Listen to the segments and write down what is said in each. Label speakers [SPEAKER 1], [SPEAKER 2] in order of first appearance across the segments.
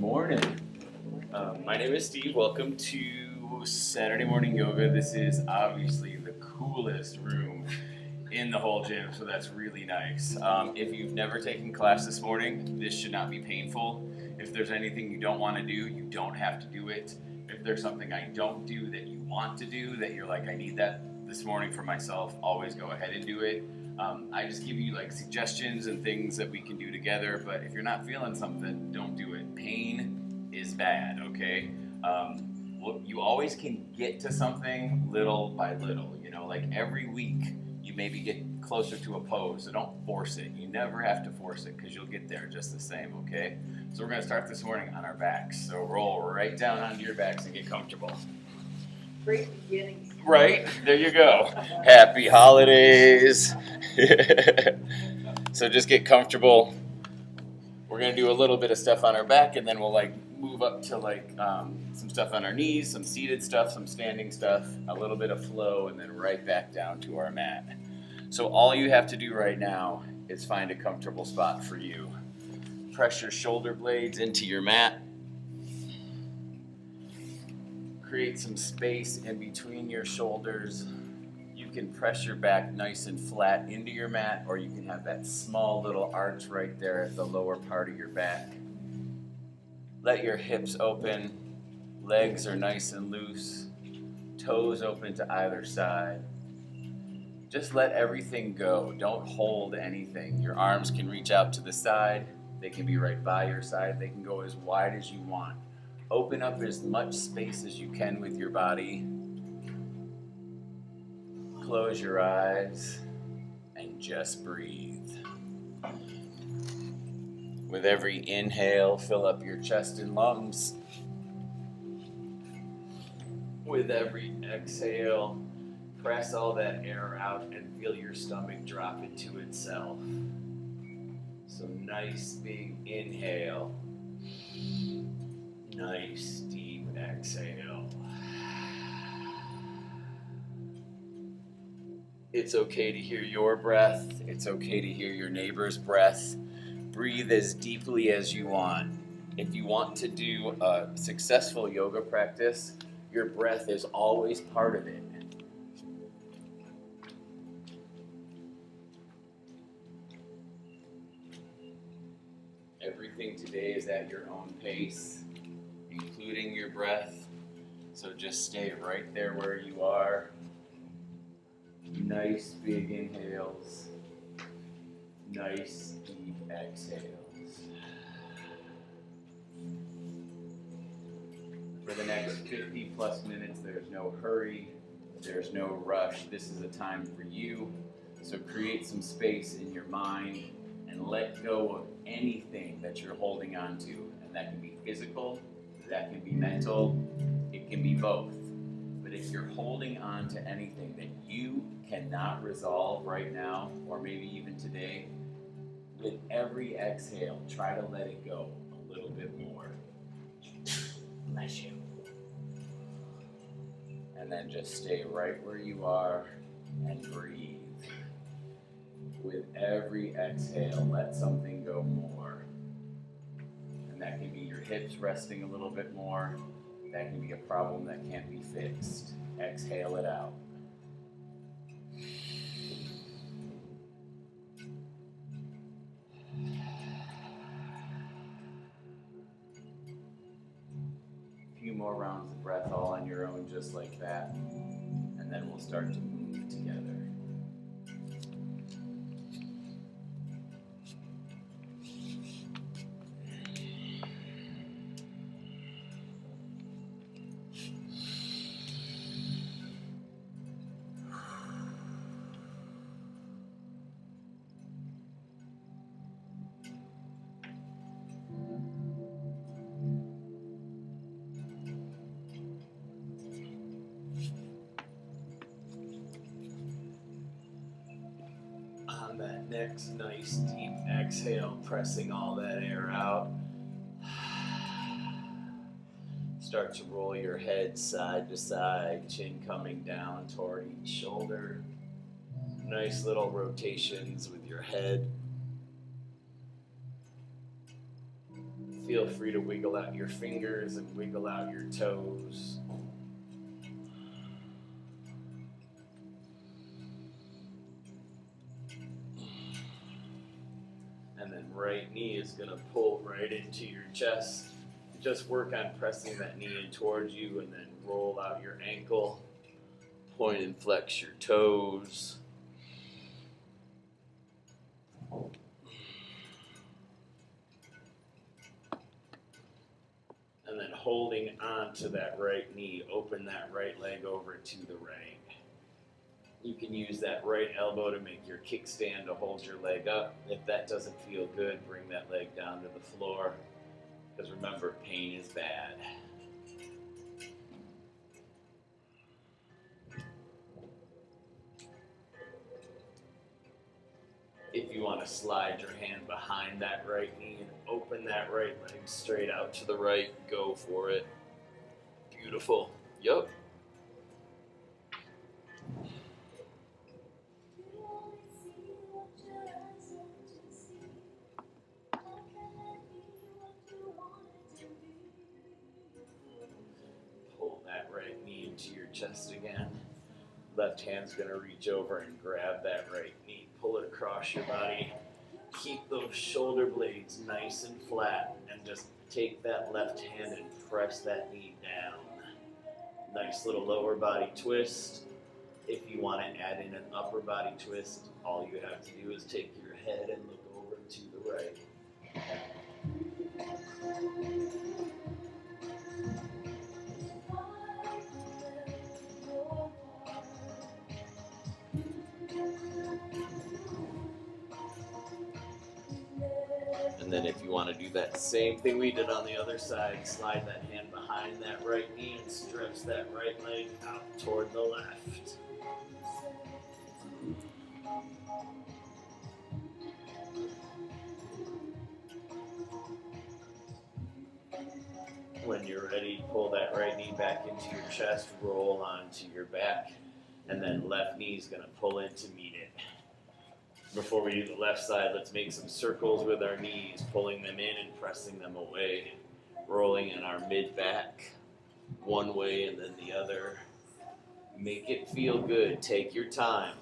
[SPEAKER 1] morning. My name is Steve. Welcome to Saturday Morning Yoga. This is obviously the coolest room in the whole gym, so that's really nice. If you've never taken class this morning, this should not be painful. If there's anything you don't want to do, you don't have to do it. If there's something I don't do that you want to do, that you're like, I need that this morning for myself, always go ahead and do it. I just give you like suggestions and things that we can do together, but if you're not feeling something, don't do it. Pain is bad, okay? You always can get to something little by little, like every week you maybe get closer to a pose, so don't force it. You never have to force it because you'll get there just the same, okay? So we're gonna start this morning on our backs. So roll right down onto your backs and get comfortable.
[SPEAKER 2] Great beginning.
[SPEAKER 1] Right, there you go. Happy holidays. So just get comfortable. We're gonna do a little bit of stuff on our back, and then we'll move up to some stuff on our knees, some seated stuff, some standing stuff, a little bit of flow, and then right back down to our mat. So all you have to do right now is find a comfortable spot for you. Press your shoulder blades into your mat. Create some space in between your shoulders. You can press your back nice and flat into your mat, or you can have that small little arch right there at the lower part of your back. Let your hips open, legs are nice and loose, toes open to either side. Just let everything go. Don't hold anything. Your arms can reach out to the side. They can be right by your side. They can go as wide as you want. Open up as much space as you can with your body. Close your eyes and just breathe. With every inhale, fill up your chest and lungs. With every exhale, press all that air out and feel your stomach drop into itself. So nice big inhale. Nice deep exhale. It's okay to hear your breath. It's okay to hear your neighbor's breath. Breathe as deeply as you want. If you want to do a successful yoga practice, your breath is always part of it. Everything today is at your own pace, including your breath. So just stay right there where you are. Nice big inhales. Nice deep exhales. For the next 50 plus minutes, there's no hurry. There's no rush. This is a time for you. So create some space in your mind and let go of anything that you're holding on to. And that can be physical, that can be mental, it can be both. But if you're holding on to anything that you cannot resolve right now, or maybe even today, with every exhale, try to let it go a little bit more. Bless you. And then just stay right where you are and breathe. With every exhale, let something go more. And that can be your hips resting a little bit more. That can be a problem that can't be fixed. Exhale it out. A few more rounds of breath all on your own, just like that. And then we'll start to move together. On that next nice deep exhale, pressing all that air out. Start to roll your head side to side, chin coming down toward each shoulder. Nice little rotations with your head. Feel free to wiggle out your fingers and wiggle out your toes. And then right knee is going to pull right into your chest. Just work on pressing that knee in towards you and then roll out your ankle. Point and flex your toes. And then holding on to that right knee, open that right leg over to the right. You can use that right elbow to make your kickstand to hold your leg up. If that doesn't feel good, bring that leg down to the floor. Because remember, pain is bad. If you want to slide your hand behind that right knee and open that right leg straight out to the right, go for it. Beautiful. Yup. Pull that right knee into your chest again. Left hand's going to reach over and grab that right knee. Pull it across your body. Keep those shoulder blades nice and flat and just take that left hand and press that knee down. Nice little lower body twist. If you want to add in an upper body twist, all you have to do is take your head and look over to the right. And then if you want to do that same thing we did on the other side, slide that hand behind that right knee and stretch that right leg out toward the left. When you're ready, pull that right knee back into your chest, roll onto your back, and then left knee is going to pull in to meet it. Before we do the left side, let's make some circles with our knees, pulling them in and pressing them away, rolling in our mid-back, one way and then the other. Make it feel good. Take your time.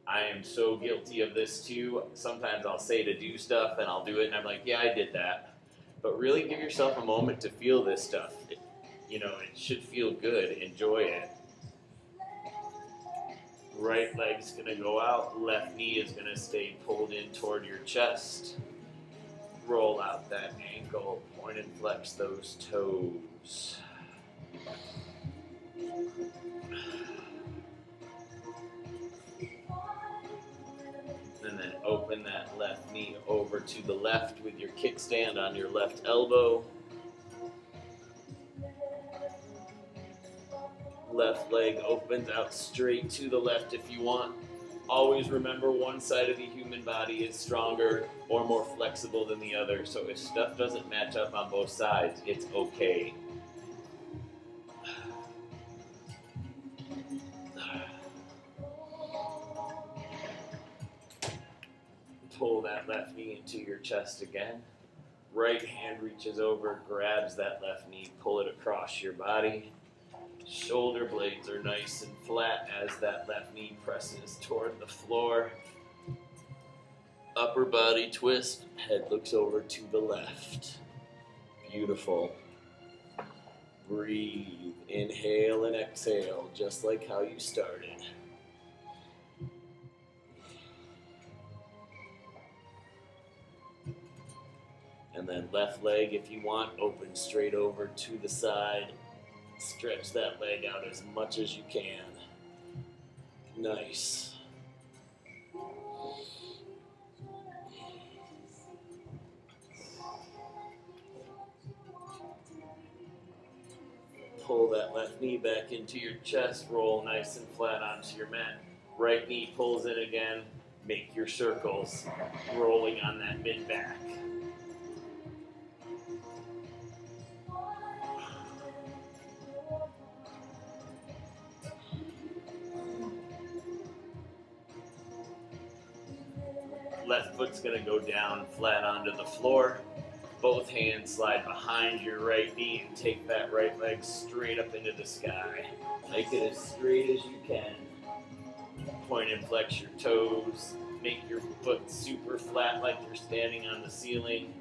[SPEAKER 1] I am so guilty of this too. Sometimes I'll say to do stuff and I'll do it and I'm like, yeah, I did that. But really give yourself a moment to feel this stuff. It should feel good. Enjoy it. Right leg's going to go out. Left knee is going to stay pulled in toward your chest. Roll out that ankle. Point and flex those toes. And then open that left knee over to the left with your kickstand on your left elbow. Left leg opens out straight to the left if you want. Always remember one side of the human body is stronger or more flexible than the other. So if stuff doesn't match up on both sides, it's okay. Pull that left knee into your chest again. Right hand reaches over, grabs that left knee, pull it across your body. Shoulder blades are nice and flat as that left knee presses toward the floor. Upper body twist, head looks over to the left. Beautiful. Breathe, inhale and exhale, just like how you started. And then left leg, if you want, open straight over to the side. Stretch that leg out as much as you can. Nice. Pull that left knee back into your chest. Roll nice and flat onto your mat. Right knee pulls in again. Make your circles. Rolling on that mid-back. Left foot's going to go down flat onto the floor. both hands slide behind your right knee and take that right leg straight up into the sky. Make it as straight as you can. Point and flex your toes. Make your foot super flat like you're standing on the ceiling.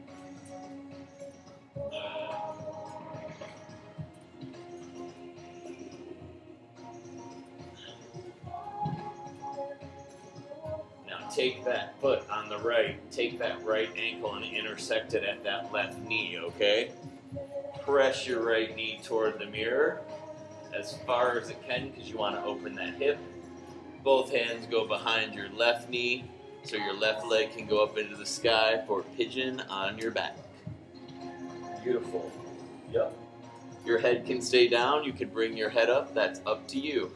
[SPEAKER 1] Now take that foot on the right, take that right ankle and intersect it at that left knee, okay? Press your right knee toward the mirror as far as it can because you want to open that hip. Both hands go behind your left knee so your left leg can go up into the sky for pigeon on your back. Beautiful. Yep. Your head can stay down. You can bring your head up. That's up to you.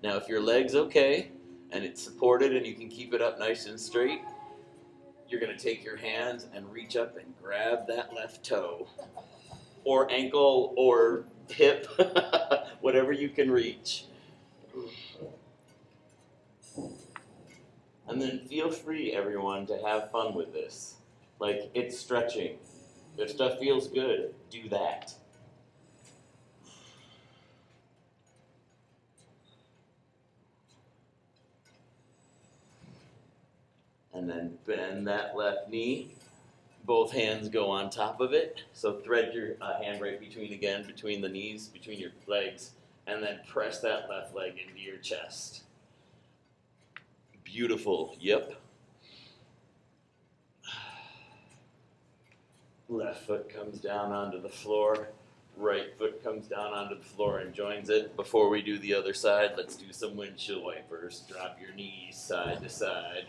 [SPEAKER 1] Now, if your leg's okay and it's supported and you can keep it up nice and straight, you're going to take your hands and reach up and grab that left toe or ankle or hip, whatever you can reach. And then feel free, everyone, to have fun with this. Like, it's stretching. If stuff feels good, do that. And then bend that left knee. Both hands go on top of it. So thread your hand right between the knees, between your legs, and then press that left leg into your chest. Beautiful, yep. Left foot comes down onto the floor. Right foot comes down onto the floor and joins it. Before we do the other side, let's do some windshield wipers. Drop your knees side to side.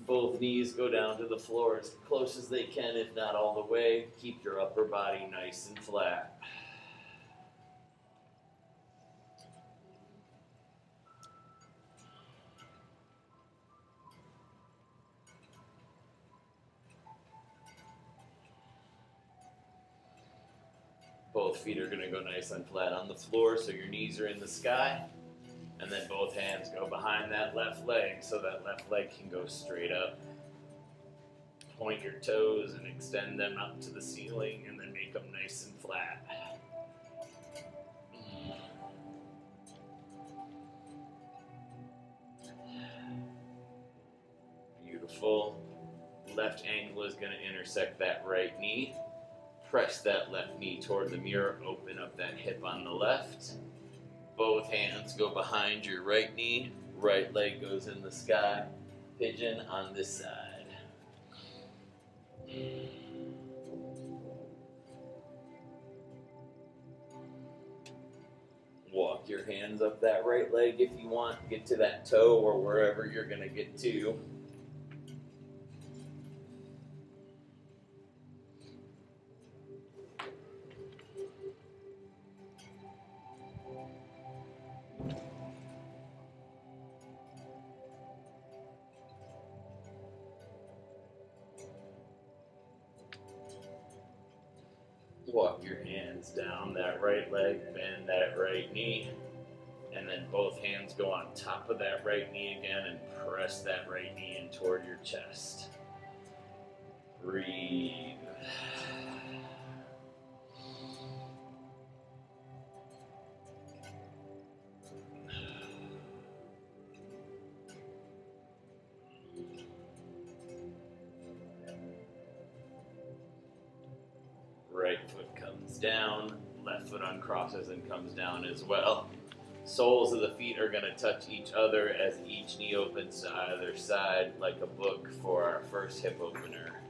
[SPEAKER 1] Both knees go down to the floor as close as they can, if not all the way. Keep your upper body nice and flat. Both feet are going to go nice and flat on the floor, so your knees are in the sky. And then both hands go behind that left leg, so that left leg can go straight up. Point your toes and extend them up to the ceiling, and then make them nice and flat. Beautiful. Left ankle is going to intersect that right knee. Press that left knee toward the mirror, open up that hip on the left. Both hands go behind your right knee, right leg goes in the sky, pigeon on this side. Walk your hands up that right leg if you want, get to that toe or wherever you're going to get to. Walk your hands down that right leg, bend that right knee, and then both hands go on top of that right knee again and press that right knee in toward your chest. Breathe. Right foot comes down, left foot uncrosses and comes down as well. Soles of the feet are going to touch each other as each knee opens to either side like a book for our first hip opener.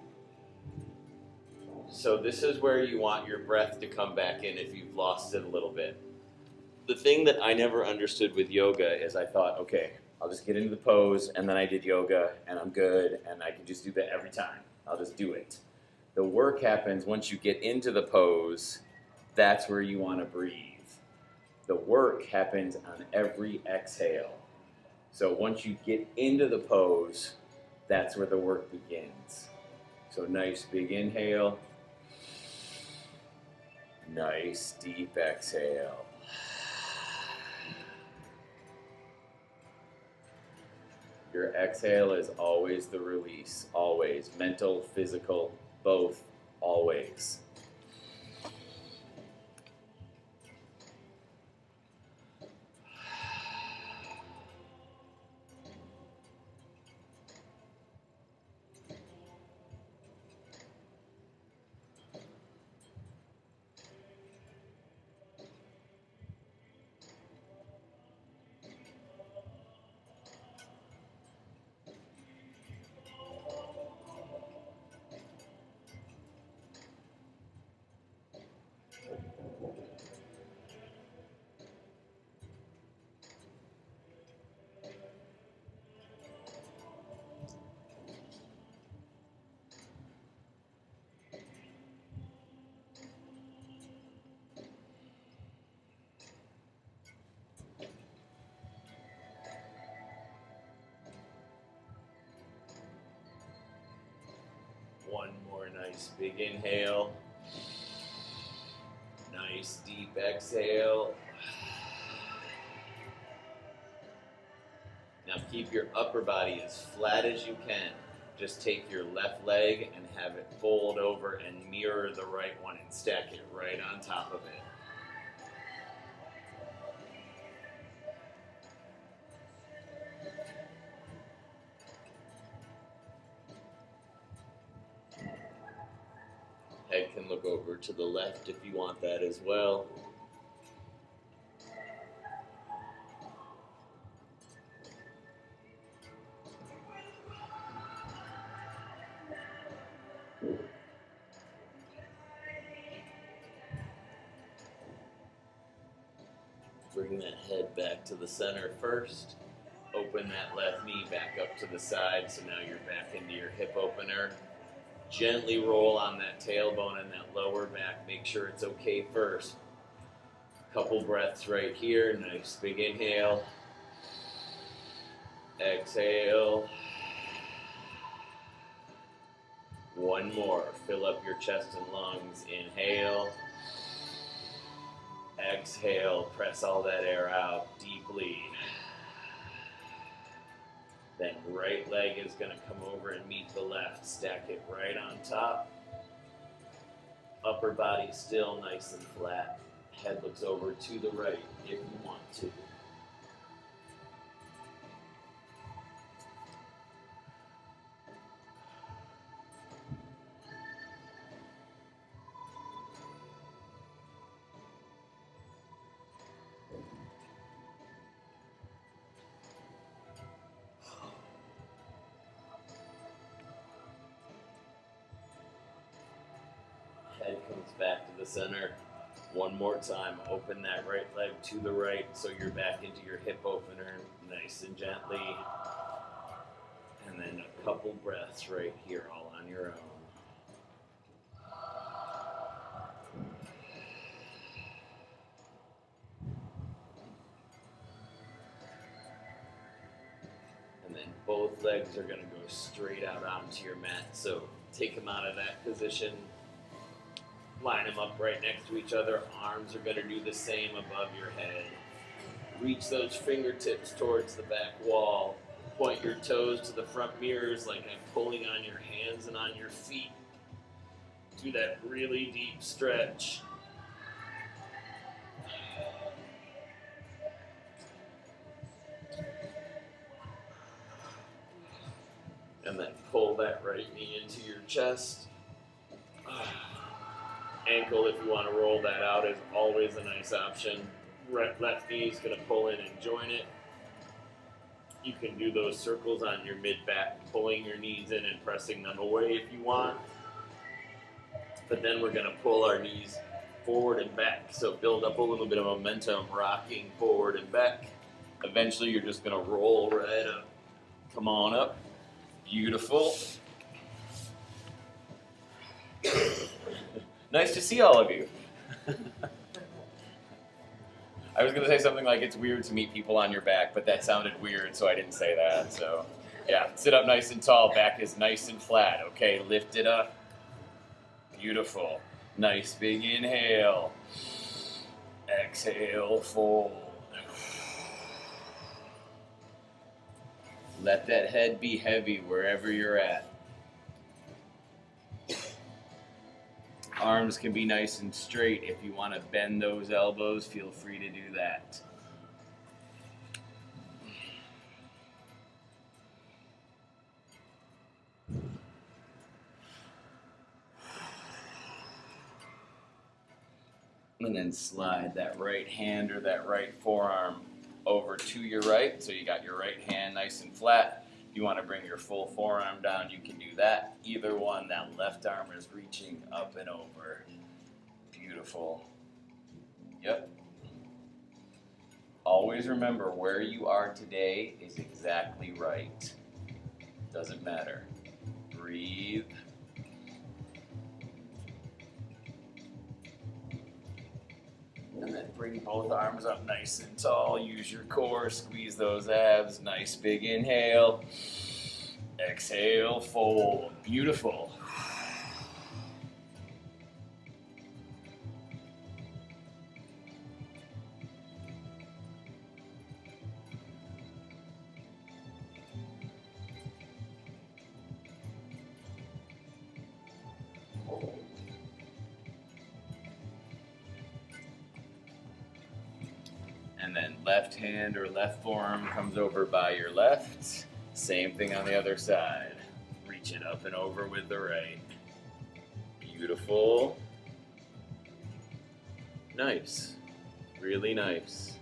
[SPEAKER 1] So this is where you want your breath to come back in if you've lost it a little bit. The thing that I never understood with yoga is I thought, okay, I'll just get into the pose and then I did yoga and I'm good and I can just do that every time. I'll just do it. The work happens once you get into the pose. That's where you want to breathe. The work happens on every exhale. So once you get into the pose, that's where the work begins. So nice big inhale. Nice deep exhale. Your Your exhale is always the release, always. Mental, physical, both, always. One more nice big inhale. Nice deep exhale. Now keep your upper body as flat as you can. Just take your left leg and have it fold over and mirror the right one and stack it right on top of it. Head can look over to the left if you want that as well. Bring that head back to the center first. Open that left knee back up to the side, so now you're back into your hip opener. Gently roll on that tailbone and that lower back. Make sure it's okay first. Couple breaths right here. Nice big inhale. Exhale. One more. Fill up your chest and lungs. Inhale. Exhale. Press all that air out deeply. Then right leg is going to come over and meet the left. Stack it right on top. Upper body still nice and flat. Head looks over to the right if you want to. Head comes back to the center. One more time, open that right leg to the right so you're back into your hip opener, nice and gently. And then a couple breaths right here, all on your own. And then both legs are going to go straight out onto your mat. So take them out of that position. Line them up right next to each other. Arms are going to do the same above your head. Reach those fingertips towards the back wall. Point your toes to the front mirrors like I'm pulling on your hands and on your feet. Do that really deep stretch. And then pull that right knee into your chest. Ankle, if you want to roll that out, is always a nice option. Left knee is going to pull in and join it. You can do those circles on your mid-back, pulling your knees in and pressing them away if you want. But then we're going to pull our knees forward and back. So build up a little bit of momentum, rocking forward and back. Eventually, you're just going to roll right up. Come on up. Beautiful. Nice to see all of you. I was going to say something like it's weird to meet people on your back, but that sounded weird, so I didn't say that. So, yeah, sit up nice and tall. Back is nice and flat. Okay, lift it up. Beautiful. Nice big inhale. Exhale, fold. Let that head be heavy wherever you're at. Arms can be nice and straight. If you want to bend those elbows, feel free to do that. And then slide that right hand or that right forearm over to your right. So you got your right hand nice and flat. If you want to bring your full forearm down, you can do that. Either one, that left arm is reaching up and over. Beautiful. Yep. Always remember where you are today is exactly right. Doesn't matter. Breathe. And then bring both arms up nice and tall. Use your core, squeeze those abs. Nice big inhale. Exhale, fold. Beautiful. And then left hand or left forearm comes over by your left. Same thing on the other side. Reach it up and over with the right. Beautiful. Nice. Really nice.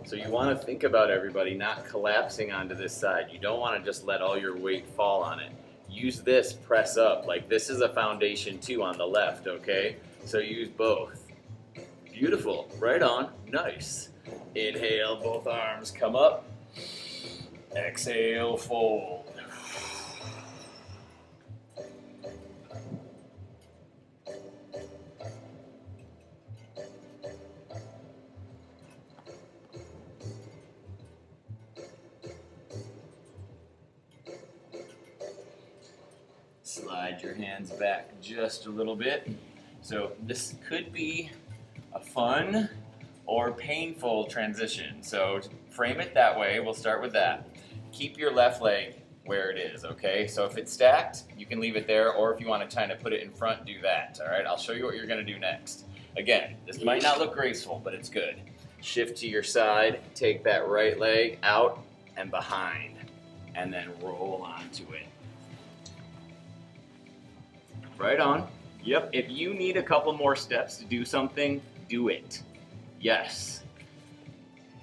[SPEAKER 1] So you want to think about everybody not collapsing onto this side. You don't want to just let all your weight fall on it. Use this, press up. Like this is a foundation too on the left, okay? So use both. Beautiful. Right on. Nice. Inhale, both arms come up. Exhale, fold. Slide your hands back just a little bit. So this could be a fun or painful transition. So frame it that way. We'll start with that. Keep your left leg where it is, okay? So if it's stacked, you can leave it there, or if you want to kind of put it in front, do that, all right? I'll show you what you're going to do next. Again, this might not look graceful, but it's good. Shift to your side, take that right leg out and behind, and then roll onto it. Right on. Yep, if you need a couple more steps to do something, do it. Yes.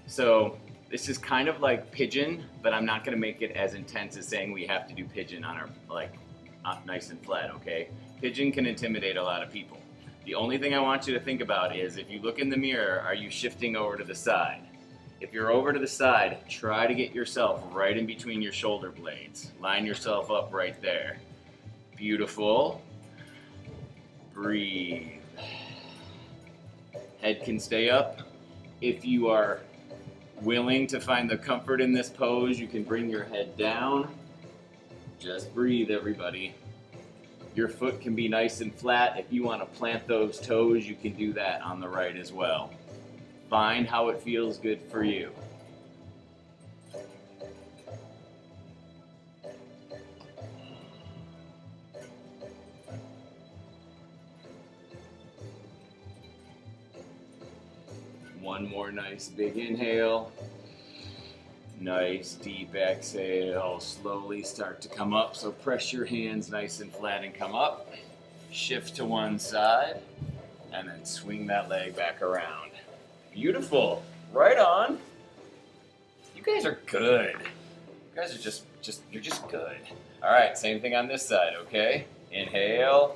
[SPEAKER 1] So this is kind of like pigeon, but I'm not going to make it as intense as saying we have to do pigeon on our, like, nice and flat, okay? Pigeon can intimidate a lot of people. The only thing I want you to think about is if you look in the mirror, are you shifting over to the side? If you're over to the side, try to get yourself right in between your shoulder blades. Line yourself up right there. Beautiful. Breathe. Head can stay up. If you are willing to find the comfort in this pose, you can bring your head down. Just breathe, everybody. Your foot can be nice and flat. If you want to plant those toes, you can do that on the right as well. Find how it feels good for you. One more nice big inhale. Nice deep exhale. Slowly start to come up. So press your hands nice and flat and come up. Shift to one side and then swing that leg back around. Beautiful. Right on. You guys are good. You guys are you're just good. All right, same thing on this side, okay? Inhale.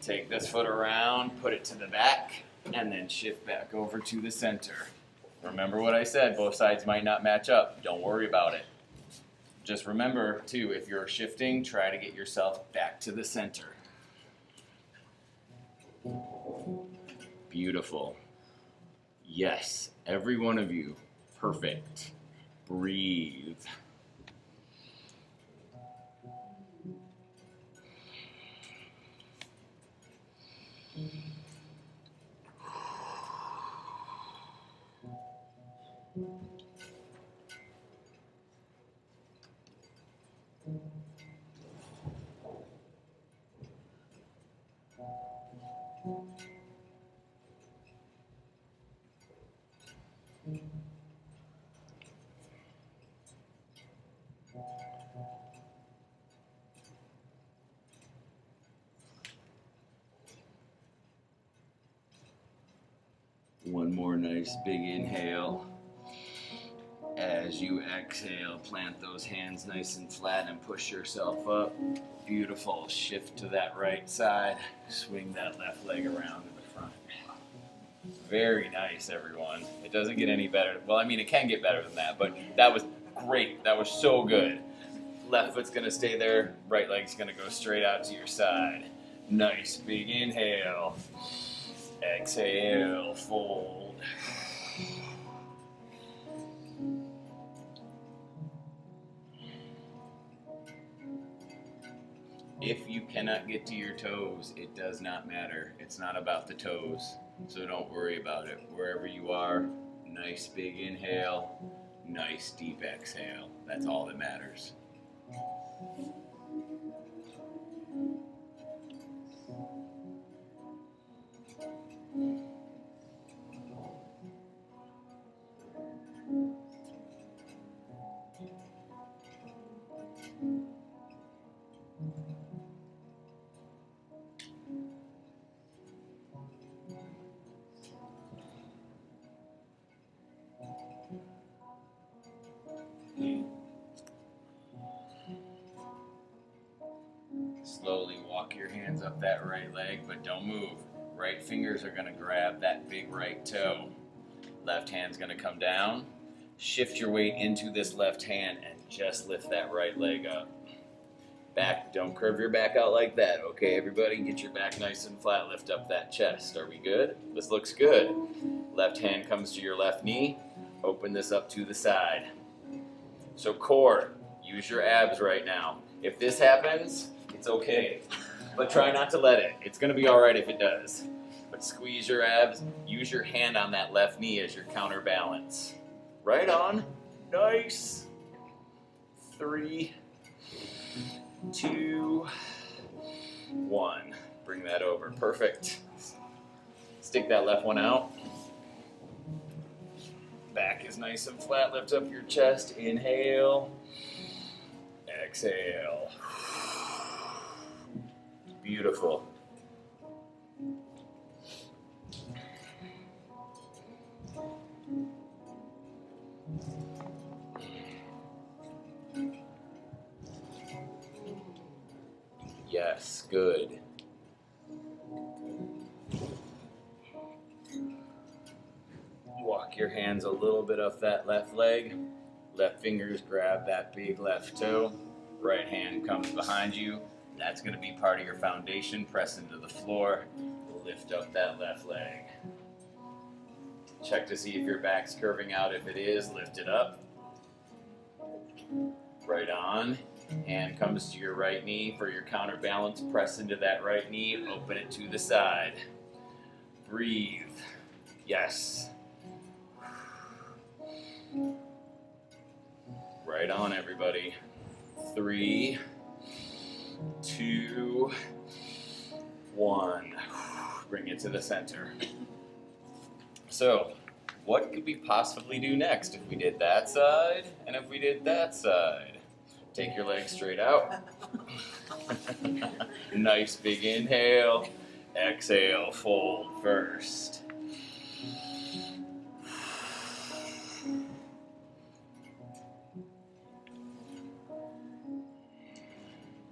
[SPEAKER 1] Take this foot around, put it to the back, and then shift back over to the center. Remember what I said, both sides might not match up. Don't worry about it. Just remember, too, if you're shifting, try to get yourself back to the center. Beautiful. Yes, every one of you. Perfect. Breathe. One more nice big inhale. As you exhale, plant those hands nice and flat and push yourself up. Beautiful. Shift to that right side. Swing that left leg around to the front. Very nice, everyone. It doesn't get any better. Well, I mean, it can get better than that, but that was great. That was so good. Left foot's going to stay there. Right leg's going to go straight out to your side. Nice big inhale. Exhale, fold. If you cannot get to your toes, it does not matter. It's not about the toes, so don't worry about it. Wherever you are, nice big inhale, nice deep exhale. That's all that matters. Slowly walk your hands up that right leg, but don't move. Right fingers are going to grab that big right toe. Left hand's going to come down. Shift your weight into this left hand and just lift that right leg up. Back, don't curve your back out like that, okay, everybody? Get your back nice and flat, lift up that chest. Are we good? This looks good. Left hand comes to your left knee. Open this up to the side. So core, use your abs right now. If this happens, it's okay, but try not to let it. It's gonna be all right if it does. But squeeze your abs, use your hand on that left knee as your counterbalance. Right on, nice. 3, 2, 1. Bring that over, perfect. Stick that left one out. Back is nice and flat, lift up your chest, inhale, exhale. Beautiful. Yes, good. Walk your hands a little bit up that left leg. Left fingers grab that big left toe. Right hand comes behind you. That's going to be part of your foundation. Press into the floor. Lift up that left leg. Check to see if your back's curving out. If it is, lift it up. Right on. Hand comes to your right knee for your counterbalance. Press into that right knee. Open it to the side. Breathe. Yes. Right on, everybody. 3, 2, 1. Bring it to the center. So, what could we possibly do next if we did that side and if we did that side? Take your legs straight out. Nice big inhale. Exhale, fold first.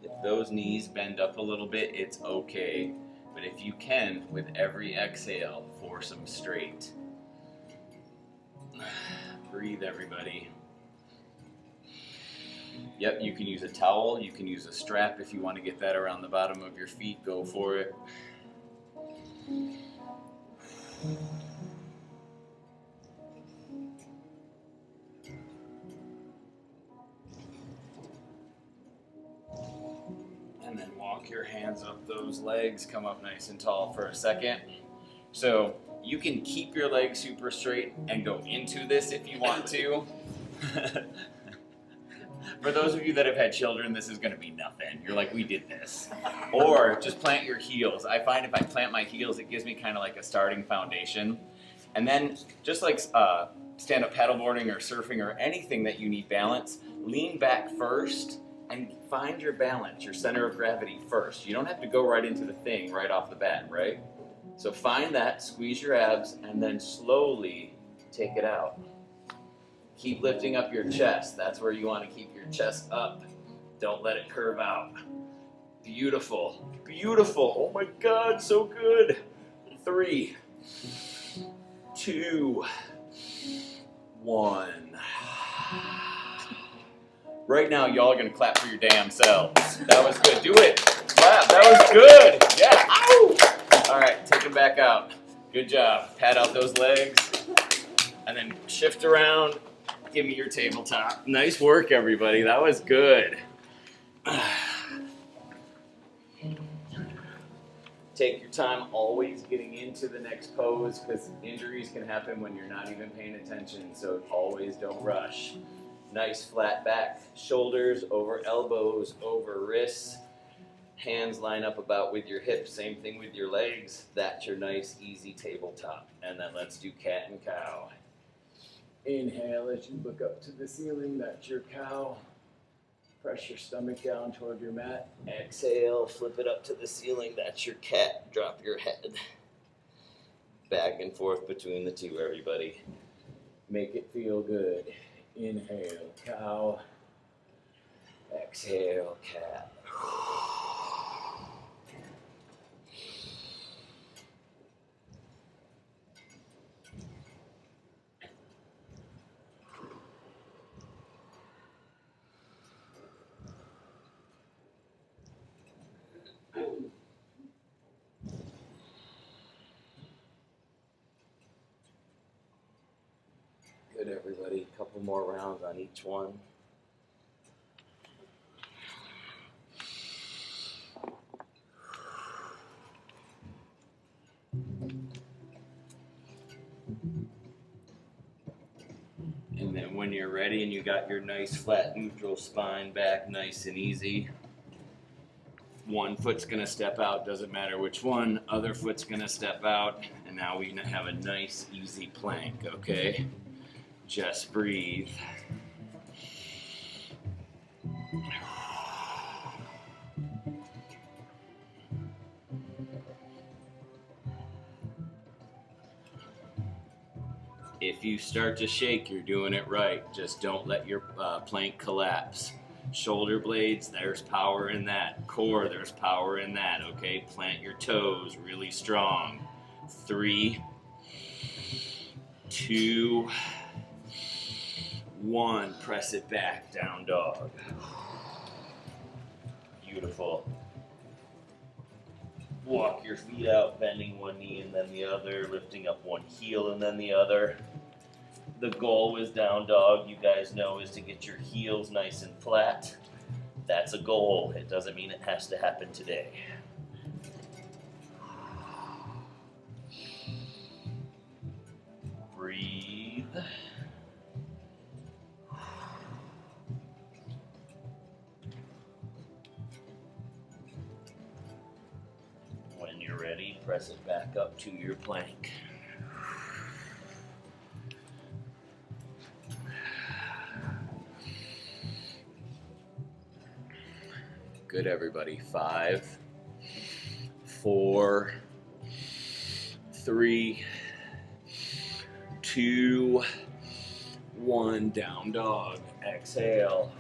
[SPEAKER 1] If those knees bend up a little bit, it's okay. But if you can, with every exhale, force them straight. Breathe, everybody. Yep, you can use a towel, you can use a strap if you want to get that around the bottom of your feet, go for it. And then walk your hands up those legs, come up nice and tall for a second. So you can keep your legs super straight and go into this if you want to. For those of you that have had children, this is gonna be nothing. You're like, we did this. Or just plant your heels. I find if I plant my heels, it gives me kind of like a starting foundation. And then just like stand-up paddleboarding or surfing or anything that you need balance, lean back first and find your balance, your center of gravity first. You don't have to go right into the thing right off the bat, right? So find that, squeeze your abs, and then slowly take it out. Keep lifting up your chest. That's where you want to keep your chest up. Don't let it curve out. Beautiful, beautiful. Oh my God, so good. 3, 2, 1. Right now, y'all are gonna clap for your damn selves. That was good. Do it. Clap. That was good. Yeah. Ow. All right, take them back out. Good job. Pat out those legs, and then shift around. Give me your tabletop. Nice work, everybody. That was good. Take your time always getting into the next pose because injuries can happen when you're not even paying attention, so always don't rush. Nice flat back, shoulders over elbows, over wrists. Hands line up about with your hips, same thing with your legs. That's your nice easy tabletop. And then let's do cat and cow. Inhale as you look up to the ceiling, that's your cow. Press your stomach down toward your mat. Exhale, flip it up to the ceiling, that's your cat. Drop your head. Back and forth between the two, everybody. Make it feel good. Inhale, cow. Exhale, cat. Good, everybody. A couple more rounds on each one. And then when you're ready and you got your nice flat neutral spine back nice and easy, one foot's gonna step out, doesn't matter which one, other foot's gonna step out, and now we have a nice easy plank, okay? Just breathe. If you start to shake, you're doing it right. Just don't let your plank collapse. Shoulder blades, there's power in that. Core, there's power in that, okay? Plant your toes really strong. 3, 2, 1. Press it back, down dog. Beautiful. Walk your feet out, bending one knee and then the other, lifting up one heel and then the other. The goal with down dog, you guys know, is to get your heels nice and flat. That's a goal. It doesn't mean it has to happen today. Breathe. When you're ready, press it back up to your plank. Good, everybody. 5, 4, 3, 2, 1. Down dog. Exhale.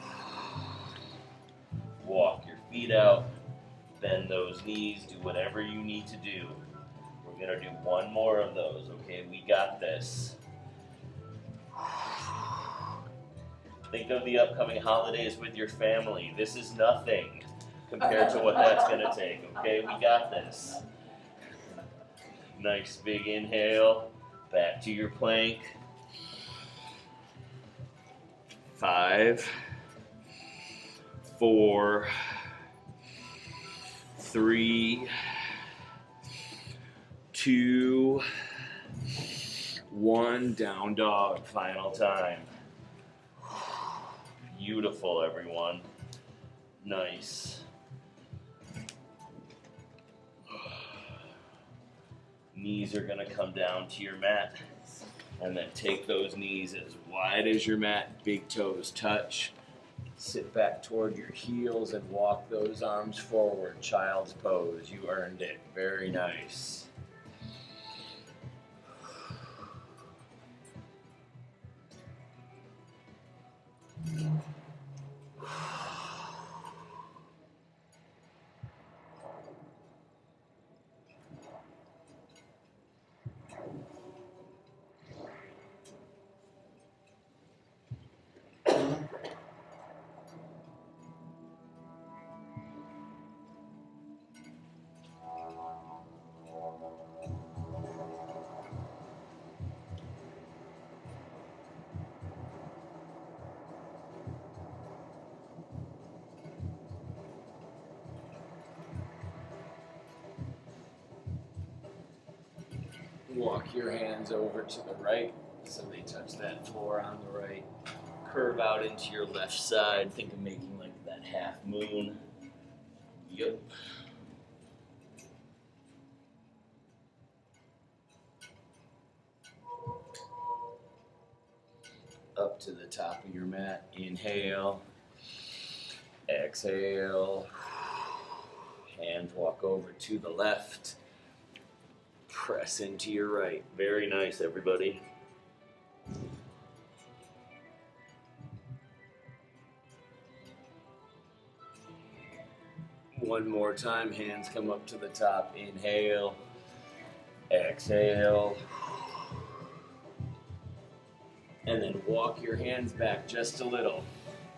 [SPEAKER 1] Walk your feet out. Bend those knees. Do whatever you need to do. We're going to do one more of those, okay? We got this. Think of the upcoming holidays with your family. This is nothing compared to what that's going to take, okay? We got this. Nice big inhale. Back to your plank. 5, 4, 3, 2, 1. Down dog. Final time.
[SPEAKER 3] Beautiful, everyone. Nice. Knees are gonna come down to your mat, and then take those knees as wide as your mat, big toes touch. Sit back toward your heels and walk those arms forward, child's pose. You earned it. Very nice. Walk your hands over to the right so they touch that floor on the right. Curve out into your left side. Think of making like that half moon. Yep. Up to the top of your mat. Inhale. Exhale. Hands walk over to the left. Press into your right. Very nice, everybody. One more time, hands come up to the top. Inhale, exhale. And then walk your hands back just a little.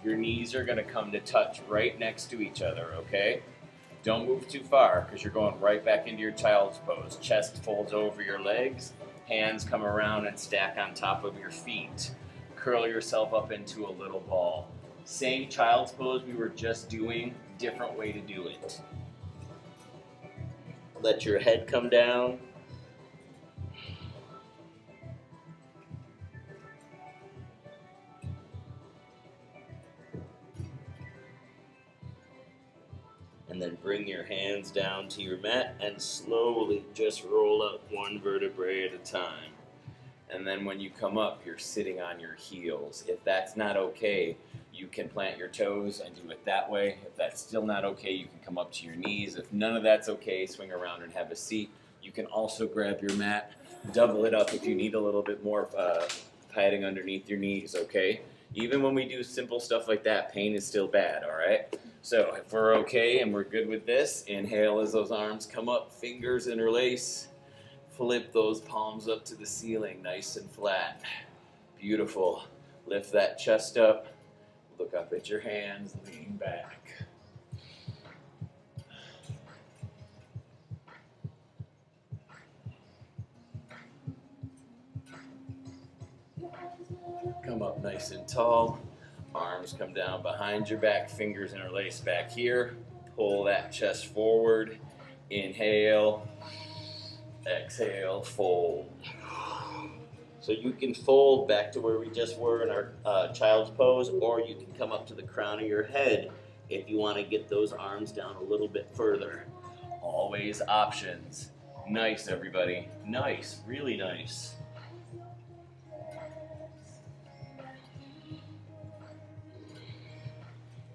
[SPEAKER 3] Your knees are gonna come to touch right next to each other, okay? Don't move too far because you're going right back into your child's pose. Chest folds over your legs, hands come around and stack on top of your feet. Curl yourself up into a little ball. Same child's pose we were just doing, different way to do it. Let your head come down. And then bring your hands down to your mat and slowly just roll up one vertebrae at a time. And then when you come up, you're sitting on your heels. If that's not okay, you can plant your toes and do it that way. If that's still not okay, you can come up to your knees. If none of that's okay, swing around and have a seat. You can also grab your mat, double it up if you need a little bit more padding underneath your knees, okay? Even when we do simple stuff like that, pain is still bad, all right? So if we're okay and we're good with this, inhale as those arms come up, fingers interlace. Flip those palms up to the ceiling, nice and flat. Beautiful. Lift that chest up. Look up at your hands, lean back. Come up nice and tall. Arms come down behind your back, fingers interlace back here. Pull that chest forward. Inhale. Exhale, fold. So you can fold back to where we just were in our child's pose, or you can come up to the crown of your head if you want to get those arms down a little bit further. Always options. Nice, everybody. Nice, really nice.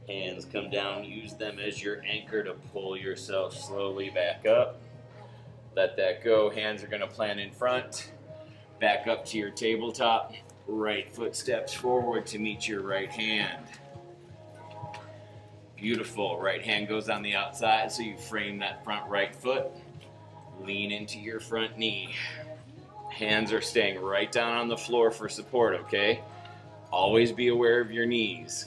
[SPEAKER 3] Hands come down, use them as your anchor to pull yourself slowly back up. Let that go. Hands are going to plant in front. Back up to your tabletop. Right foot steps forward to meet your right hand. Beautiful. Right hand goes on the outside, so you frame that front right foot. Lean into your front knee. Hands are staying right down on the floor for support, okay? Always be aware of your knees.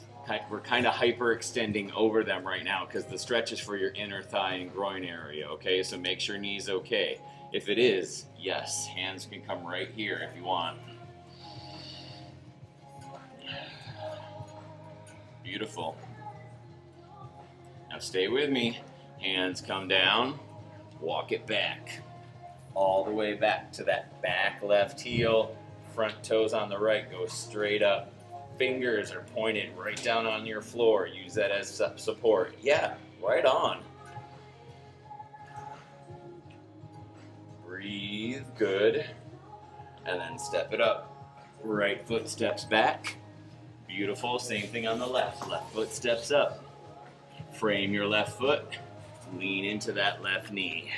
[SPEAKER 3] We're kind of hyperextending over them right now because the stretch is for your inner thigh and groin area, okay? So make sure knee's okay. If it is, yes, hands can come right here if you want. Beautiful. Now stay with me. Hands come down, walk it back. All the way back to that back left heel. Front toes on the right, go straight up. fingers are pointed right down on your floor. Use that as support. Yeah, right on. Breathe, good. And then step it up. Right foot steps back. Beautiful, same thing on the left. Left foot steps up. Frame your left foot. Lean into that left knee.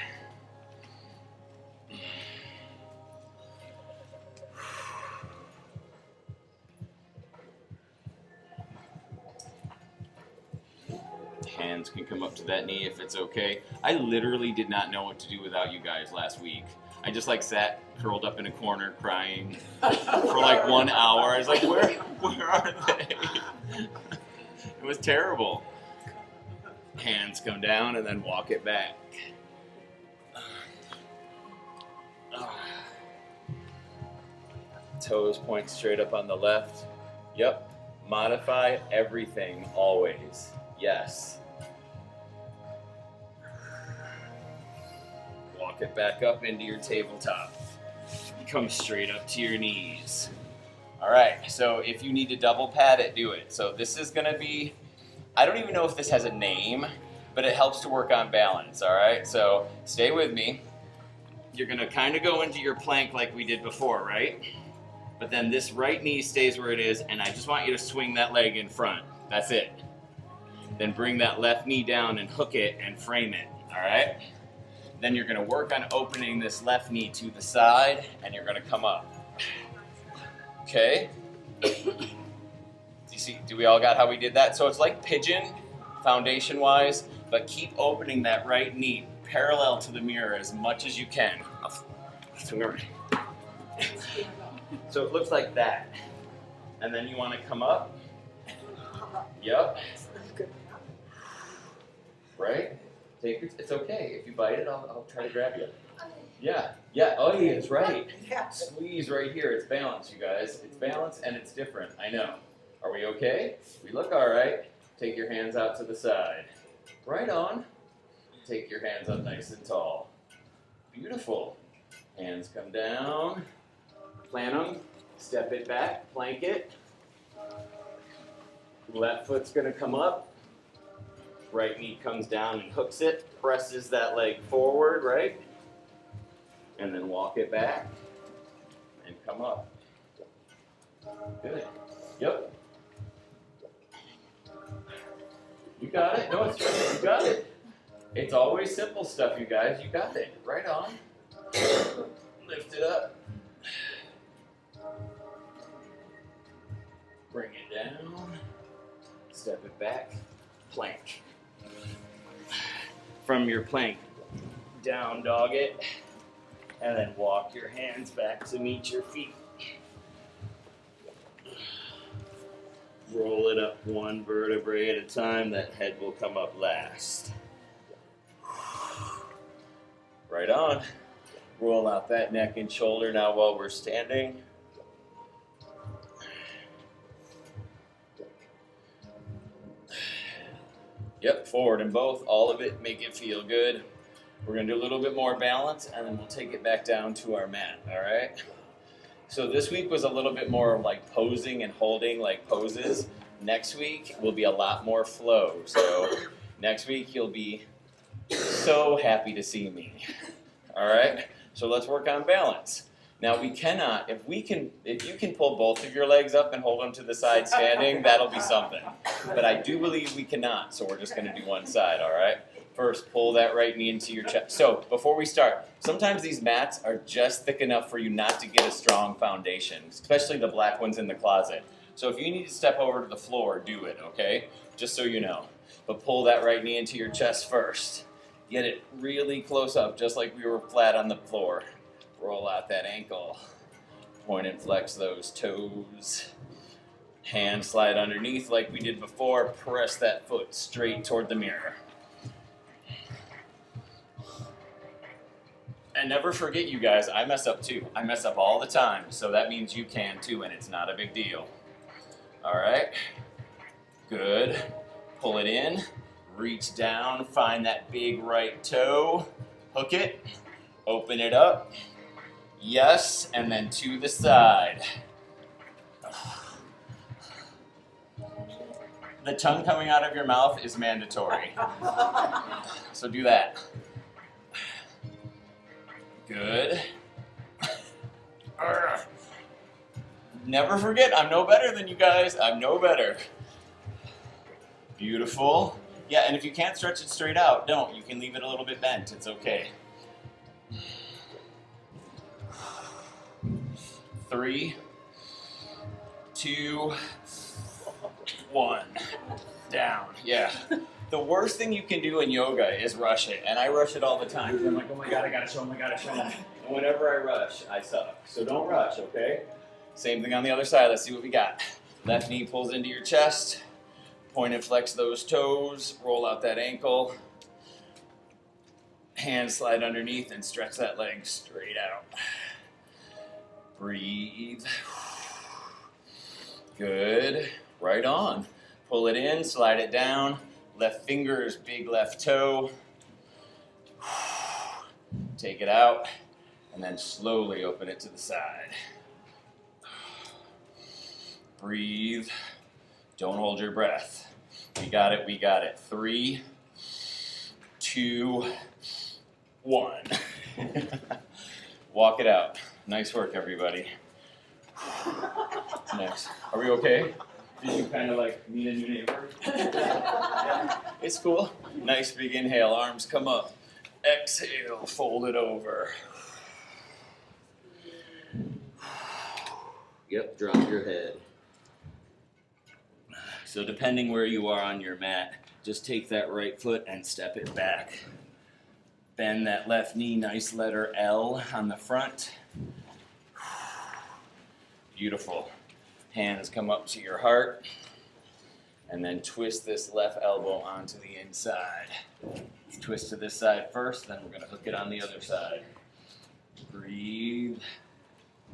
[SPEAKER 3] Hands can come up to that knee if it's okay. I literally did not know what to do without you guys last week. I just like sat curled up in a corner crying for like 1 hour. I was like, where are they? It was terrible. Hands come down and then walk it back. Toes point straight up on the left. Yep. Modify everything always. Yes. Walk it back up into your tabletop. Come straight up to your knees. All right, so if you need to double pad it, do it. So this is gonna be, I don't even know if this has a name, but it helps to work on balance, all right? So stay with me. You're gonna kind of go into your plank like we did before, right? But then this right knee stays where it is, and I just want you to swing that leg in front. That's it. Then bring that left knee down and hook it and frame it, all right? Then you're gonna work on opening this left knee to the side, and you're gonna come up. Okay? Do we all got how we did that? So it's like pigeon, foundation-wise, but keep opening that right knee parallel to the mirror as much as you can. So it looks like that. And then you wanna come up. Yep. Right? It's okay. If you bite it, I'll try to grab you. Yeah. Oh, yeah, it's right. Squeeze right here. It's balance, you guys. It's balance and it's different. I know. Are we okay? We look all right. Take your hands out to the side. Right on. Take your hands up nice and tall. Beautiful. Hands come down. Plant them. Step it back. Plank it. Left foot's going to come up. Right knee comes down and hooks it, presses that leg forward, right? And then walk it back and come up. Good. Yep. You got it. No, it's right. You got it. It's always simple stuff, you guys. You got it. Right on. Lift it up. Bring it down. Step it back. Plank. From your plank, down dog it, and then walk your hands back to meet your feet. Roll it up one vertebrae at a time. That head will come up last. Right on. Roll out that neck and shoulder now while we're standing. Yep, forward in both, all of it, make it feel good. We're gonna do a little bit more balance and then we'll take it back down to our mat, all right? So this week was a little bit more like posing and holding like poses. Next week will be a lot more flow. So next week you'll be so happy to see me, all right? So let's work on balance. Now we cannot, if you can pull both of your legs up and hold them to the side standing, that'll be something. But I do believe we cannot, so we're just gonna do one side, all right? First, pull that right knee into your chest. So before we start, sometimes these mats are just thick enough for you not to get a strong foundation, especially the black ones in the closet. So if you need to step over to the floor, do it, okay? Just so you know. But pull that right knee into your chest first. Get it really close up, just like we were flat on the floor. Roll out that ankle. Point and flex those toes. Hand slide underneath like we did before. Press that foot straight toward the mirror. And never forget, you guys, I mess up too. I mess up all the time, so that means you can too, and it's not a big deal. All right, good. Pull it in, reach down, find that big right toe, hook it, open it up. Yes, and then to the side.
[SPEAKER 1] The tongue coming out of your mouth is mandatory. So do that. Good. Never forget, I'm no better than you guys. I'm no better. Beautiful. Yeah, and if you can't stretch it straight out, don't. You can leave it a little bit bent. It's okay. 3, 2, 1. Down. Yeah. The worst thing you can do in yoga is rush it. And I rush it all the time. I'm like, oh my God, I gotta show him, I gotta show him. And whenever I rush, I suck. So don't rush, okay? Same thing on the other side. Let's see what we got. Left knee pulls into your chest. Point and flex those toes. Roll out that ankle. Hands slide underneath and stretch that leg straight out. Breathe. Good. Right on. Pull it in, slide it down. Left fingers, big left toe. Take it out. And then slowly open it to the side. Breathe. Don't hold your breath. We got it, we got it. 3, 2, 1. Walk it out. Nice work, everybody. Next. Are we okay? Did you kind of like meet a new neighbor? Yeah. It's cool. Nice big inhale, arms come up. Exhale, fold it over. Yep, drop your head. So depending where you are on your mat, just take that right foot and step it back. Bend that left knee, nice letter L on the front. Beautiful. Hands come up to your heart. And then twist this left elbow onto the inside. Twist to this side first, then we're going to hook it on the other side. Breathe.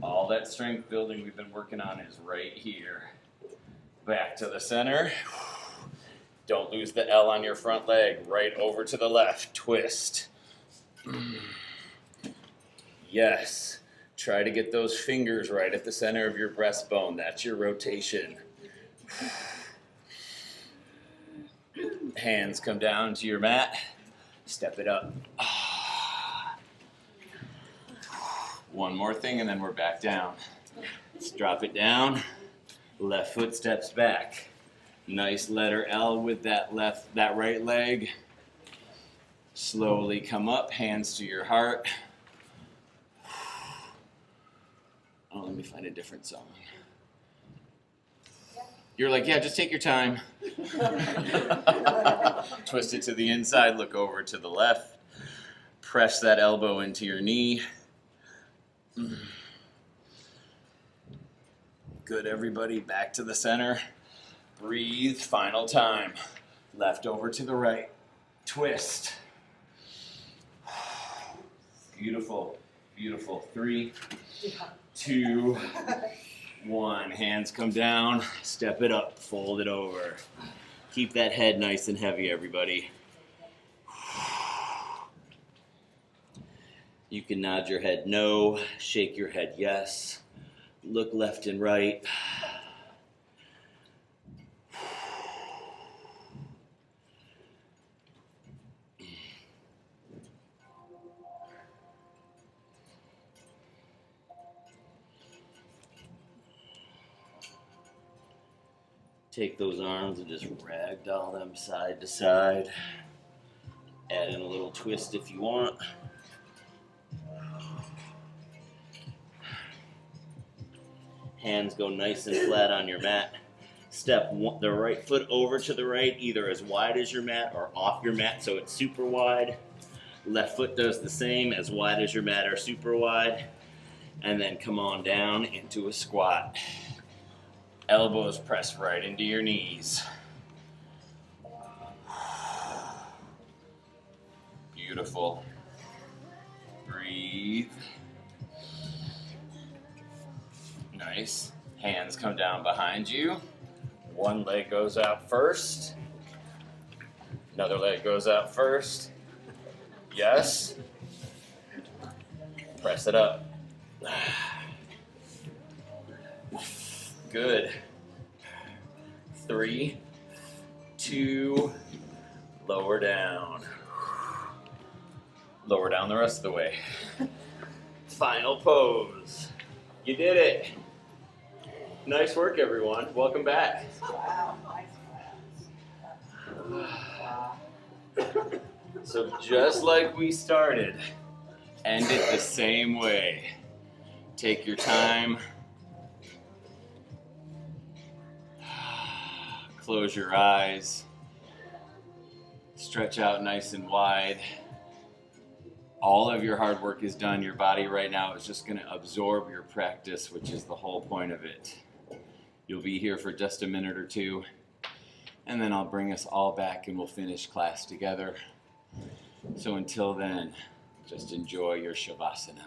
[SPEAKER 1] All that strength building we've been working on is right here. Back to the center. Don't lose the L on your front leg. Right over to the left. Twist. Yes. Try to get those fingers right at the center of your breastbone. That's your rotation. Hands come down to your mat. Step it up. One more thing and then we're back down. Let's drop it down. Left foot steps back. Nice letter L with that right leg. Slowly come up, hands to your heart. Oh, let me find a different song. You're like, yeah, just take your time. Twist it to the inside, look over to the left. Press that elbow into your knee. Good, everybody. Back to the center. Breathe. Final time. Left over to the right. Twist. Beautiful. Beautiful. 3, 2, 1. Hands come down. Step it up. Fold it over. Keep that head nice and heavy, everybody. You can nod your head no. Shake your head yes. Look left and right. Take those arms and just ragdoll them side to side. Add in a little twist if you want. Hands go nice and flat on your mat. Step the right foot over to the right, either as wide as your mat or off your mat so it's super wide. Left foot does the same, as wide as your mat or super wide. And then come on down into a squat. Elbows press right into your knees. Beautiful. Breathe. Nice. Hands come down behind you. One leg goes out first. Another leg goes out first. Yes. Press it up. Good. 3, 2, lower down. Lower down the rest of the way. Final pose. You did it. Nice work, everyone. Welcome back.
[SPEAKER 2] Wow, nice class.
[SPEAKER 1] So just like we started, end it the same way. Take your time. Close your eyes. Stretch out nice and wide. All of your hard work is done. Your body right now is just going to absorb your practice, which is the whole point of it. You'll be here for just a minute or two, and then I'll bring us all back and we'll finish class together. So until then, just enjoy your Shavasana.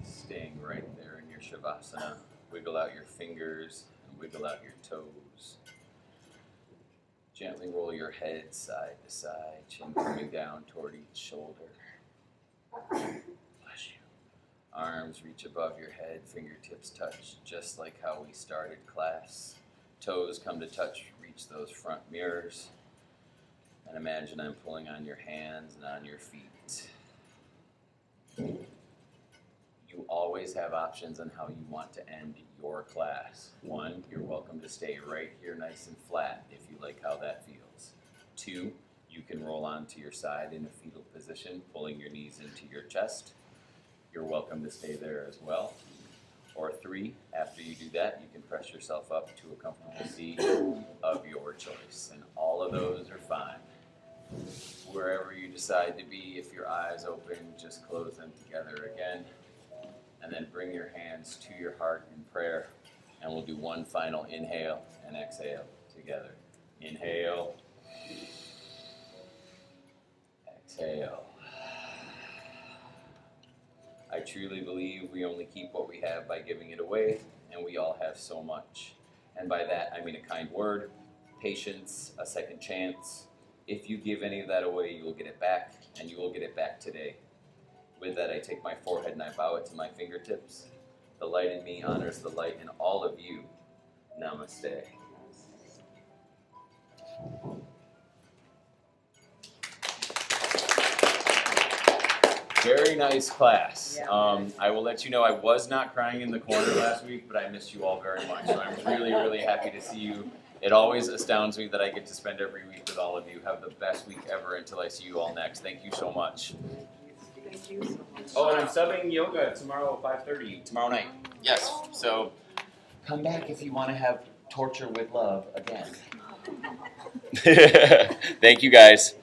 [SPEAKER 1] Staying right there in your Shavasana. Wiggle out your fingers and wiggle out your toes. Gently roll your head side to side, chin coming down toward each shoulder. Bless you. Arms reach above your head, fingertips touch, just like how we started class. Toes come to touch, reach those front mirrors. And imagine I'm pulling on your hands and on your feet. You always have options on how you want to end your class. 1, you're welcome to stay right here nice and flat if you like how that feels. 2, you can roll onto your side in a fetal position, pulling your knees into your chest. You're welcome to stay there as well. Or 3, after you do that, you can press yourself up to a comfortable seat of your choice. And all of those are fine. Wherever you decide to be, if your eyes open, just close them together again. And then bring your hands to your heart in prayer. And we'll do one final inhale and exhale together. Inhale. Exhale. I truly believe we only keep what we have by giving it away, and we all have so much. And by that, I mean a kind word, patience, a second chance. If you give any of that away, you will get it back, and you will get it back today. With that, I take my forehead and I bow it to my fingertips. The light in me honors the light in all of you. Namaste. Very nice class.
[SPEAKER 2] Yeah.
[SPEAKER 1] I will let you know I was not crying in the corner last week, but I missed you all very much. So I'm really, really happy to see you. It always astounds me that I get to spend every week with all of you. Have the best week ever until I see you all next. Thank you so much.
[SPEAKER 2] Thank you so much.
[SPEAKER 1] Oh, and I'm subbing yoga tomorrow at 5:30, tomorrow night. Yes, so come back if you want to have torture with love again. Thank you guys.